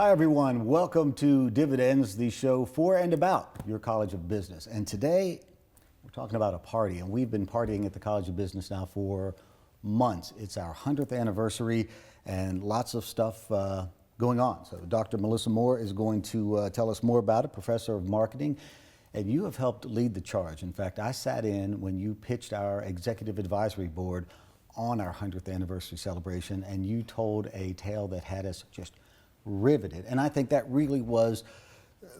Hi everyone, welcome to Dividends, the show for and about your College of Business. And today we're talking about a party, and we've been partying at the College of Business now for months. It's our 100th anniversary and lots of stuff going on. So Dr. Melissa Moore is going to tell us more about it, Professor of Marketing, and you have helped lead the charge. In fact, I sat in when you pitched our Executive Advisory Board on our 100th anniversary celebration, and you told a tale that had us just riveted. And I think that really was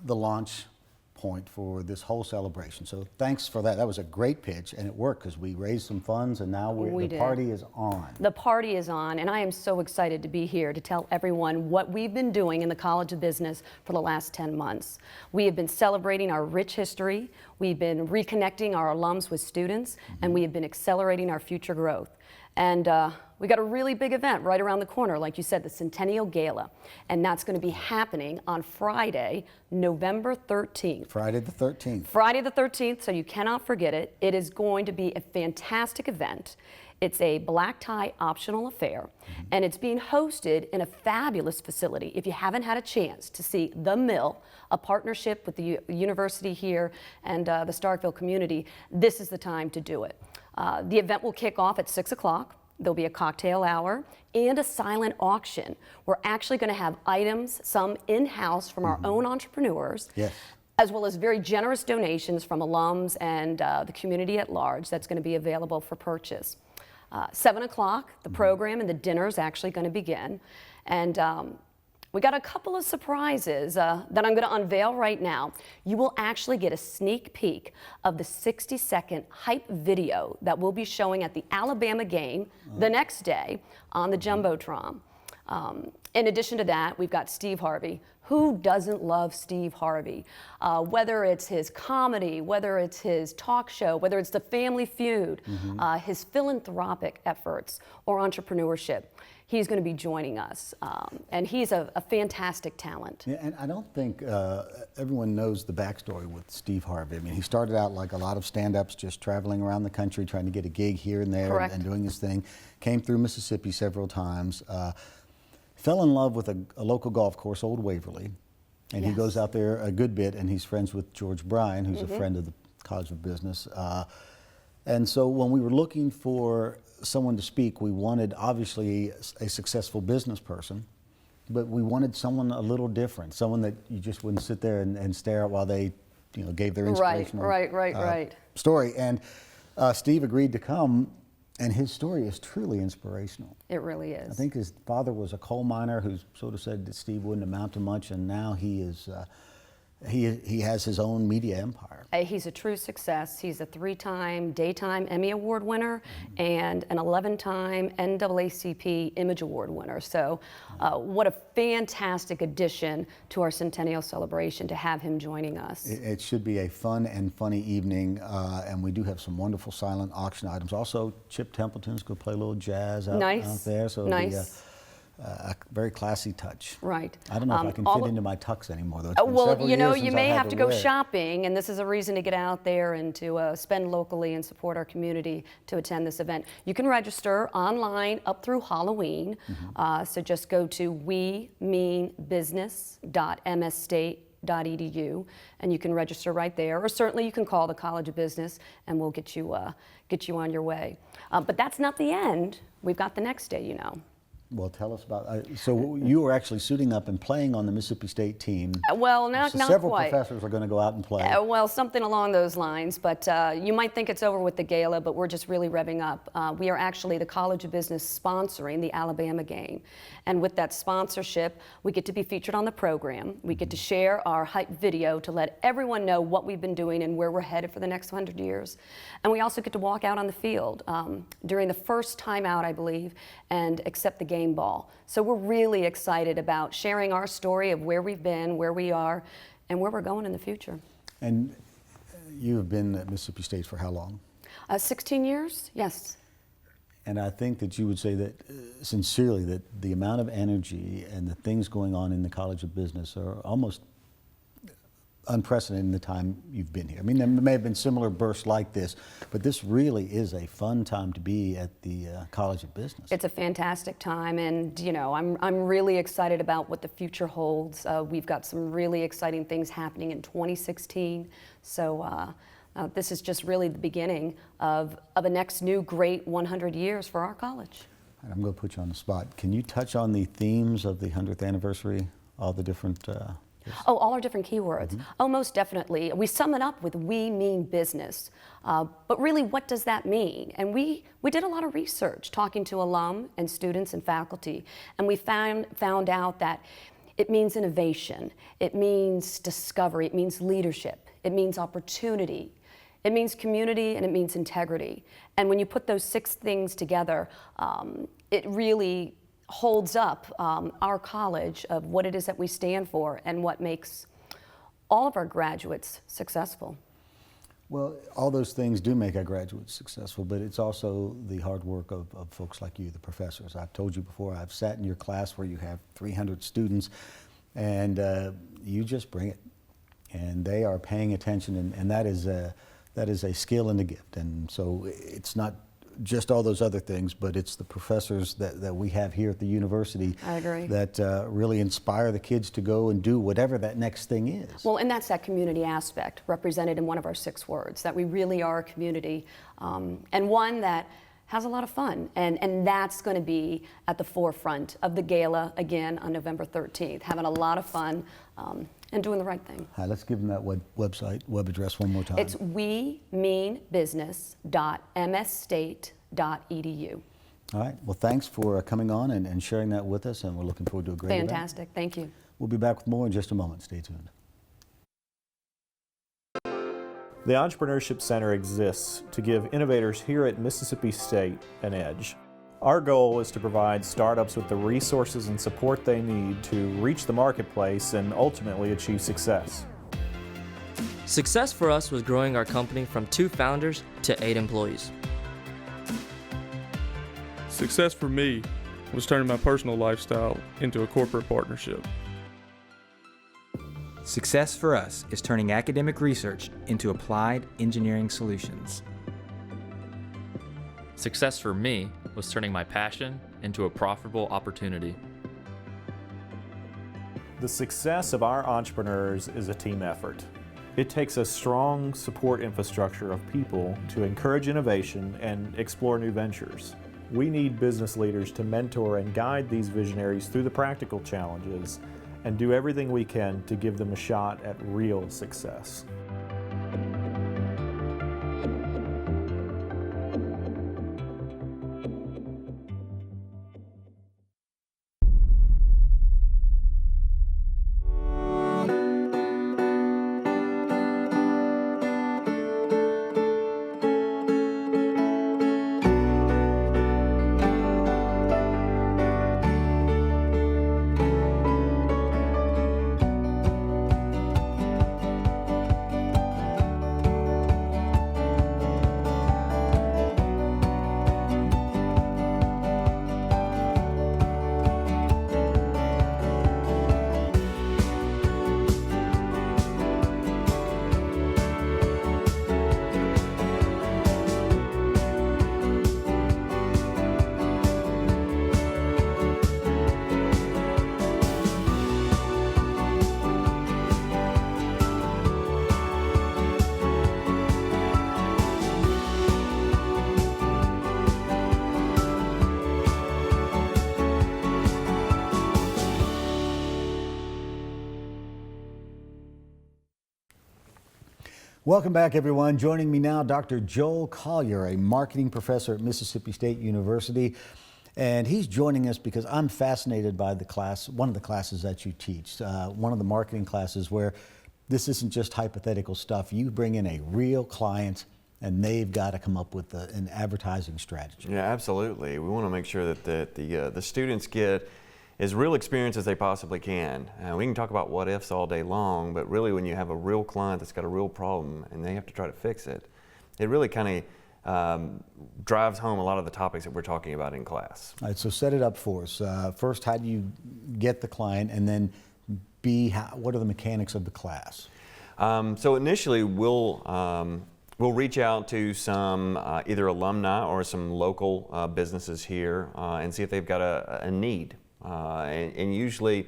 the launch point for this whole celebration. So thanks for that. That was a great pitch, and it worked because we raised some funds, and now the party is on. The party is on, and I am so excited to be here to tell everyone what we've been doing in the College of Business for the last 10 months. We have been celebrating our rich history, we've been reconnecting our alums with students, and we have been accelerating our future growth. And we got a really big event right around the corner, like you said, the Centennial Gala. And that's going to be happening on Friday, November 13th. Friday the 13th. Friday the 13th, so you cannot forget it. It is going to be a fantastic event. It's a black tie optional affair, and it's being hosted in a fabulous facility. If you haven't had a chance to see The Mill, a partnership with the university here and the Starkville community, this is the time to do it. The event will kick off at 6 o'clock. There'll be a cocktail hour and a silent auction. We're actually going to have items, some in-house from our own entrepreneurs, yes, as well as very generous donations from alums and the community at large that's going to be available for purchase. 7 o'clock, the program and the dinner is actually going to begin. And we got a couple of surprises that I'm going to unveil right now. You will actually get a sneak peek of the 60-second hype video that we'll be showing at the Alabama game the next day on the Jumbotron. In addition to that, we've got Steve Harvey. Who doesn't love Steve Harvey? Whether it's his comedy, whether it's his talk show, whether it's the Family Feud, his philanthropic efforts or entrepreneurship, he's going to be joining us. And he's a fantastic talent. Yeah, and I don't think everyone knows the backstory with Steve Harvey. I mean, he started out like a lot of stand-ups, just traveling around the country, trying to get a gig here and there and doing his thing. Came through Mississippi several times. Fell in love with a local golf course, Old Waverly, and he goes out there a good bit, and he's friends with George Bryan, who's a friend of the College of Business. And so when we were looking for someone to speak, we wanted obviously a successful business person, but we wanted someone a little different, someone that you just wouldn't sit there and stare at while they, gave their inspirational story. And Steve agreed to come. And his story is truly inspirational. It really is. I think his father was a coal miner who sort of said that Steve wouldn't amount to much, and now he is. He has his own media empire. He's a true success. He's a 3-time Daytime Emmy Award winner and an 11-time NAACP Image Award winner. So what a fantastic addition to our Centennial Celebration to have him joining us. It should be a fun and funny evening, and we do have some wonderful silent auction items. Also, Chip Templeton's going to play a little jazz out there. So it'll be a very classy touch. Right. I don't know if I can fit into my tux anymore, though. Well, you may have to go shopping, and this is a reason to get out there and to spend locally and support our community to attend this event. You can register online up through Halloween. So just go to wemeanbusiness.msstate.edu, and you can register right there, or certainly you can call the College of Business and we'll get you on your way. But that's not the end. We've got the next day, Well, tell us about, so you were actually suiting up and playing on the Mississippi State team. Well, not several quite. professors are going to go out and play. Well, something along those lines, but you might think it's over with the gala, but we're just really revving up. We are actually the College of Business sponsoring the Alabama game. And with that sponsorship, we get to be featured on the program. We get to share our hype video to let everyone know what we've been doing and where we're headed for the next 100 years. And we also get to walk out on the field during the first time out, I believe, and accept the game ball. So we're really excited about sharing our story of where we've been, where we are, and where we're going in the future. And you have been at Mississippi State for how long? 16 years, yes. And I think that you would say that, sincerely, that the amount of energy and the things going on in the College of Business are almost unprecedented in the time you've been here. I mean, there may have been similar bursts like this, but this really is a fun time to be at the College of Business. It's a fantastic time, and you know, I'm really excited about what the future holds. We've got some really exciting things happening in 2016, so this is just really the beginning of a next new great 100 years for our college. I'm going to put you on the spot. Can you touch on the themes of the 100th anniversary, all the different Oh, all our different keywords. Oh, most definitely. We sum it up with "we mean business." But really, what does that mean? And we did a lot of research talking to alum and students and faculty, and we found out that it means innovation, it means discovery, it means leadership, it means opportunity, it means community, and it means integrity. And when you put those 6 things together, it really holds up our college of what it is that we stand for and what makes all of our graduates successful. Well, all those things do make our graduates successful, but it's also the hard work of folks like you, the professors. I've told you before, I've sat in your class where you have 300 students, and you just bring it. And they are paying attention, and that is a skill and a gift. And so it's not just all those other things, but it's the professors that we have here at the university. I agree. That really inspire the kids to go and do whatever that next thing is. Well, and that's that community aspect represented in one of our 6 words, that we really are a community, and one that has a lot of fun. And that's going to be at the forefront of the gala again on November 13th, having a lot of fun and doing the right thing. Hi, let's give them that web address one more time. It's wemeanbusiness.msstate.edu. All right. Well, thanks for coming on and sharing that with us, and we're looking forward to a great event. Fantastic. Thank you. We'll be back with more in just a moment. Stay tuned. The Entrepreneurship Center exists to give innovators here at Mississippi State an edge. Our goal is to provide startups with the resources and support they need to reach the marketplace and ultimately achieve success. Success for us was growing our company from 2 founders to 8 employees. Success for me was turning my personal lifestyle into a corporate partnership. Success for us is turning academic research into applied engineering solutions. Success for me was turning my passion into a profitable opportunity. The success of our entrepreneurs is a team effort. It takes a strong support infrastructure of people to encourage innovation and explore new ventures. We need business leaders to mentor and guide these visionaries through the practical challenges and do everything we can to give them a shot at real success. Welcome back, everyone. Joining me now, Dr. Joel Collier, a marketing professor at Mississippi State University. And he's joining us because I'm fascinated by the class, one of the classes that you teach, one of the marketing classes where this isn't just hypothetical stuff. You bring in a real client and they've got to come up with an advertising strategy. Yeah, absolutely. We want to make sure that the students get as real experience as they possibly can. We can talk about what ifs all day long, but really when you have a real client that's got a real problem and they have to try to fix it, it really kind of drives home a lot of the topics that we're talking about in class. All right, so set it up for us. First, how do you get the client, and then B, what are the mechanics of the class? So initially, we'll reach out to some either alumni or some local businesses here and see if they've got a need. And usually,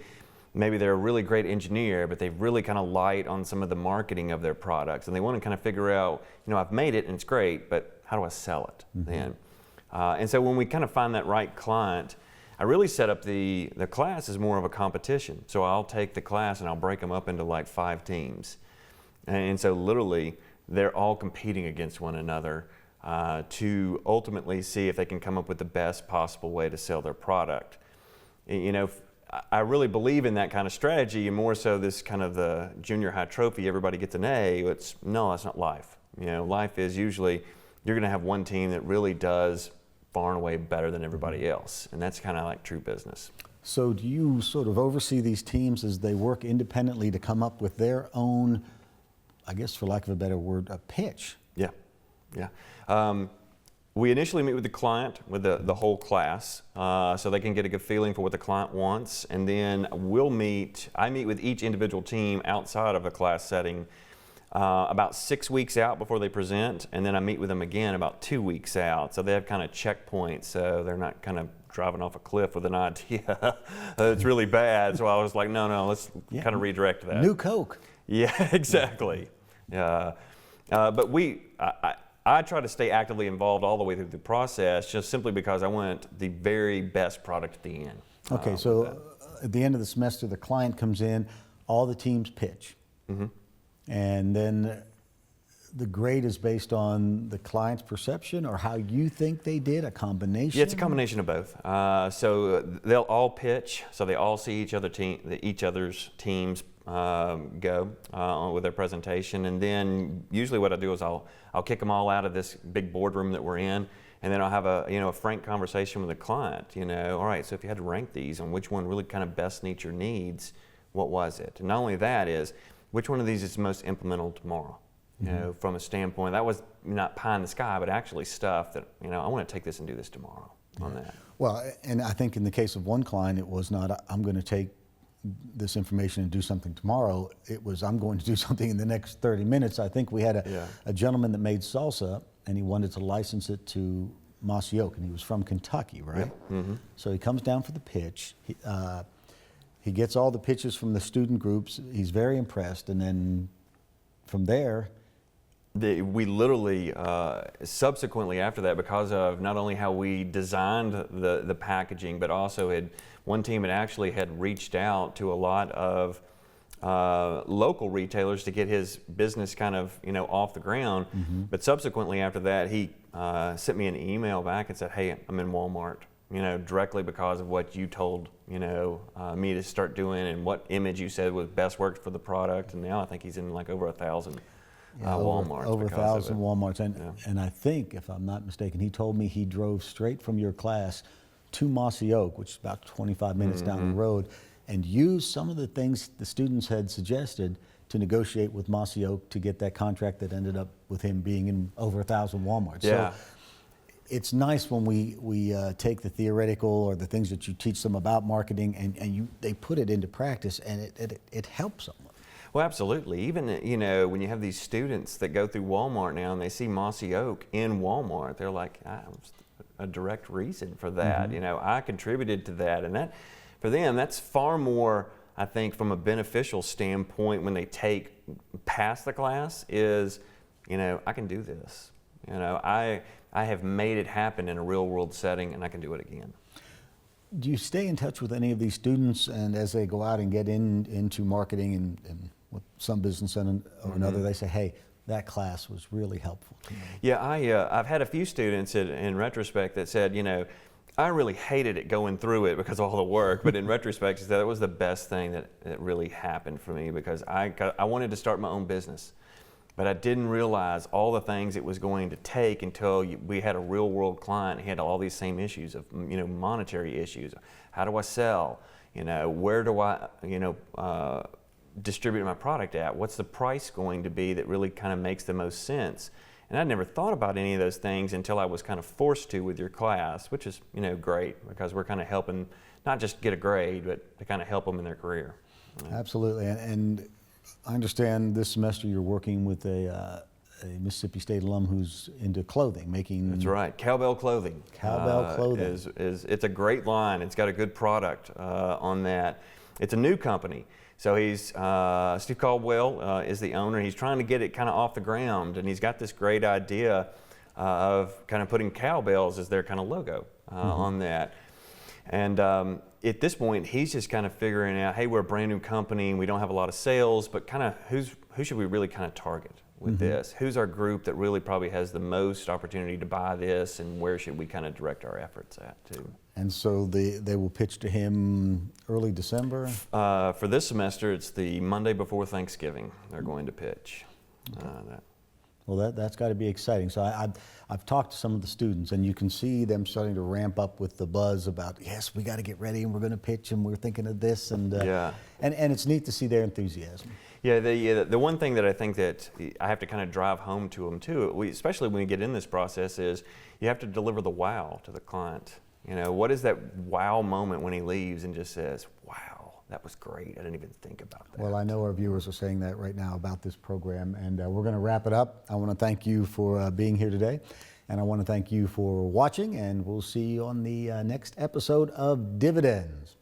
maybe they're a really great engineer, but they're really kind of light on some of the marketing of their products, and they want to kind of figure out, I've made it and it's great, but how do I sell it then? And so when we kind of find that right client, I really set up the class as more of a competition. So I'll take the class and I'll break them up into like 5 teams. And so literally, they're all competing against one another to ultimately see if they can come up with the best possible way to sell their product. I really believe in that kind of strategy, and more so this kind of the junior high trophy, everybody gets an A. No, that's not life. Life is usually you're going to have one team that really does far and away better than everybody else, and that's kind of like true business. So do you sort of oversee these teams as they work independently to come up with their own, I guess for lack of a better word, a pitch? Yeah. We initially meet with the client, with the whole class, so they can get a good feeling for what the client wants, and then I meet with each individual team outside of a class setting about 6 weeks out before they present, and then I meet with them again about 2 weeks out, so they have kind of checkpoints, so they're not kind of driving off a cliff with an idea that's really bad. So I was like, no, let's kind of redirect that. New Coke. Yeah, exactly. But I try to stay actively involved all the way through the process, just simply because I want the very best product at the end. Okay, so at the end of the semester, the client comes in, all the teams pitch. And then the grade is based on the client's perception or how you think they did, a combination? Yeah, it's a combination of both. So they'll all pitch, so they all see each other's teams go with their presentation, and then usually what I do is I'll kick them all out of this big boardroom that we're in, and then I'll have a frank conversation with the client. All right, so if you had to rank these on which one really kind of best meets your needs, what was it? And not only that is, which one of these is most implementable tomorrow? From a standpoint, that was not pie in the sky, but actually stuff that, I want to take this and do this tomorrow on that. Well, and I think in the case of one client, it was not, I'm going to take this information and do something tomorrow. It was, I'm going to do something in the next 30 minutes. I think we had a gentleman that made salsa, and he wanted to license it to Mossy Oak, and he was from Kentucky, right? So he comes down for the pitch. He gets all the pitches from the student groups. He's very impressed, and then from there, we literally, subsequently after that, because of not only how we designed the packaging, but also one team had reached out to a lot of local retailers to get his business kind of off the ground. But subsequently after that, he sent me an email back and said, "Hey, I'm in Walmart," directly because of what you told me to start doing and what image you said was best worked for the product. And now I think he's in like over 1,000 Walmarts. Over 1,000 Walmarts. And I think, if I'm not mistaken, he told me he drove straight from your class to Mossy Oak, which is about 25 minutes down the road, and used some of the things the students had suggested to negotiate with Mossy Oak to get that contract that ended up with him being in over 1,000 Walmarts. Yeah. So it's nice when we take the theoretical or the things that you teach them about marketing and they put it into practice, and it helps them. Well, absolutely. Even, when you have these students that go through Walmart now and they see Mossy Oak in Walmart, they're like, a direct reason for that. I contributed to that. And that, for them, that's far more, I think, from a beneficial standpoint when they pass the class is, I can do this. I have made it happen in a real world setting, and I can do it again. Do you stay in touch with any of these students, and as they go out and get into marketing and with some business or another, they say, "Hey, that class was really helpful to me"? Yeah, I've had a few students in retrospect that said, I really hated it going through it because of all the work, but in retrospect, that was the best thing that really happened for me, because I wanted to start my own business, but I didn't realize all the things it was going to take until we had a real world client. He had all these same issues of, monetary issues. How do I sell? Where do I, distribute my product at? What's the price going to be that really kind of makes the most sense? And I'd never thought about any of those things until I was kind of forced to with your class, which is, great, because we're kind of helping not just get a grade, but to kind of help them in their career. Absolutely. And I understand this semester you're working with a Mississippi State alum who's into clothing, making. That's right, Cowbell Clothing. Cowbell Clothing It's a great line. It's got a good product on that. It's a new company. So he's Steve Caldwell is the owner. He's trying to get it kind of off the ground, and he's got this great idea of kind of putting cowbells as their kind of logo on that. And at this point, he's just kind of figuring out, hey, we're a brand new company, and we don't have a lot of sales, but kind of who should we really kind of target with this? Who's our group that really probably has the most opportunity to buy this, and where should we kind of direct our efforts at too? And so they will pitch to him early December? For this semester, it's the Monday before Thanksgiving they're going to pitch. Well, that's got to be exciting. So I've talked to some of the students, and you can see them starting to ramp up with the buzz about, yes, we got to get ready, and we're going to pitch, and we're thinking of this, and it's neat to see their enthusiasm. Yeah, the one thing that I think that I have to kind of drive home to them too, especially when we get in this process, is you have to deliver the wow to the client. You know, what is that wow moment when he leaves and just says, wow, that was great, I didn't even think about that. Well, I know our viewers are saying that right now about this program, and we're going to wrap it up. I want to thank you for being here today, and I want to thank you for watching, and we'll see you on the next episode of Dividends.